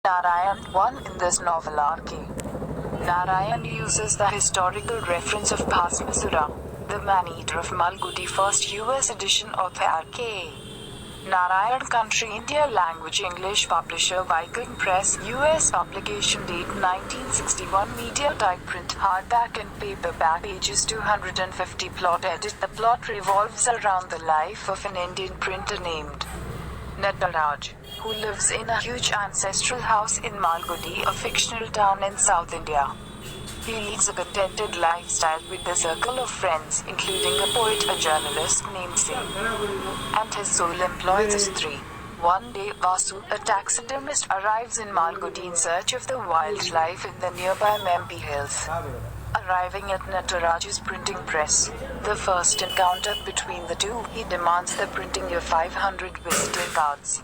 Narayan 1 in this novel R.K. Narayan uses the historical reference of Bhasmasura, the man-eater of Malgudi, first US edition of R.K. Narayan, country India, language English, publisher Viking Press, US, publication date 1961, media type print, hardback and paperback, pages 250, plot edit. The plot revolves around the life of an Indian printer named Nataraj, who lives in a huge ancestral house in Malgudi, a fictional town in South India. He leads a contented lifestyle with a circle of friends, including a poet, a journalist named Singh, and his sole employees is three. One day, Vasu, a taxidermist, arrives in Malgudi in search of the wildlife in the nearby Mempi Hills. Arriving at Nataraj's printing press, the first encounter between the two, he demands the printing of 500 visitor cards.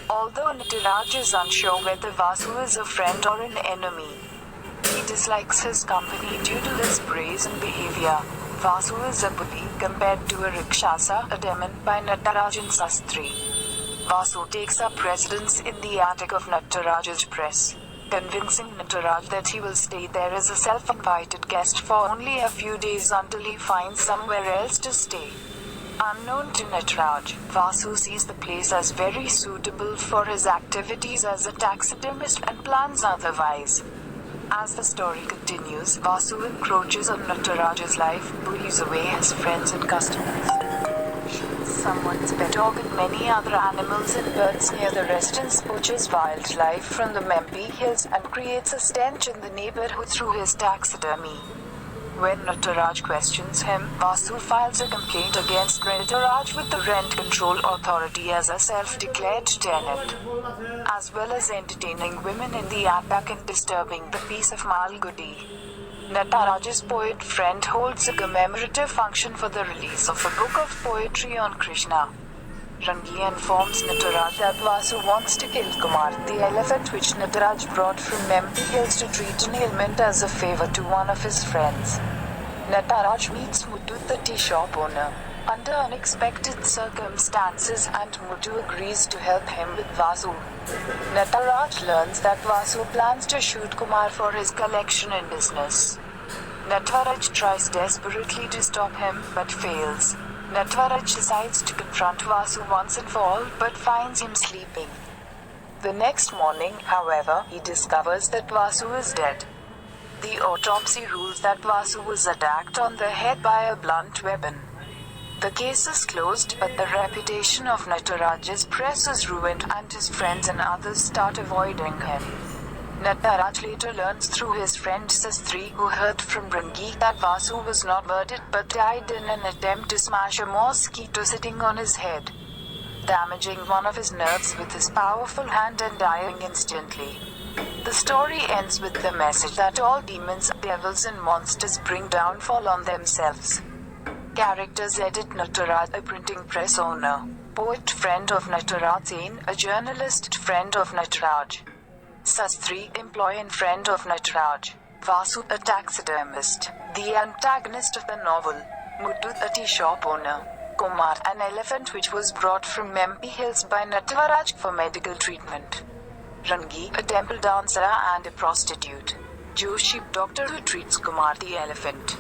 Although Nataraj is unsure whether Vasu is a friend or an enemy, he dislikes his company due to his brazen behavior. Vasu is a bully compared to a Rakshasa, a demon by Nataraj and Sastri. Vasu takes up residence in the attic of Nataraj's press, convincing Nataraj that he will stay there as a self-invited guest for only a few days until he finds somewhere else to stay. Unknown to Nataraj, Vasu sees the place as very suitable for his activities as a taxidermist and plans otherwise. As the story continues, Vasu encroaches on Nataraj's life, bullies away his friends and customers, shoots someone's pet dog and many other animals and birds near the residence, poaches wildlife from the Mempi Hills, and creates a stench in the neighborhood through his taxidermy. When Nataraj questions him, Vasu files a complaint against Nataraj with the Rent Control Authority as a self-declared tenant, as well as entertaining women in the attic and disturbing the peace of Malgudi. Nataraj's poet friend holds a commemorative function for the release of a book of poetry on Krishna. Rangi informs Nataraj that Vasu wants to kill Kumar, the elephant which Nataraj brought from Mempi Hills to treat an ailment as a favor to one of his friends. Nataraj meets Muthu, the tea shop owner, under unexpected circumstances, and Muthu agrees to help him with Vasu. Nataraj learns that Vasu plans to shoot Kumar for his collection and business. Nataraj tries desperately to stop him, but fails. Nataraj decides to confront Vasu once and for all, but finds him sleeping. The next morning, however, he discovers that Vasu is dead. The autopsy rules that Vasu was attacked on the head by a blunt weapon. The case is closed, but the reputation of Nataraj's press is ruined, and his friends and others start avoiding him. Nataraj later learns through his friend Sastri, who heard from Rangi, that Vasu was not murdered but died in an attempt to smash a mosquito sitting on his head, damaging one of his nerves with his powerful hand and dying instantly. The story ends with the message that all demons, devils and monsters bring downfall on themselves. Characters: edit Nataraj, a printing press owner; poet friend of Nataraj; Sen, a journalist friend of Nataraj; Sastri, employee and friend of Nataraj; Vasu, a taxidermist, the antagonist of the novel; Muthu, a tea shop owner; Kumar, an elephant which was brought from Mempi Hills by Nataraj for medical treatment; Rangi, a temple dancer and a prostitute; Joshi, doctor who treats Kumar the elephant.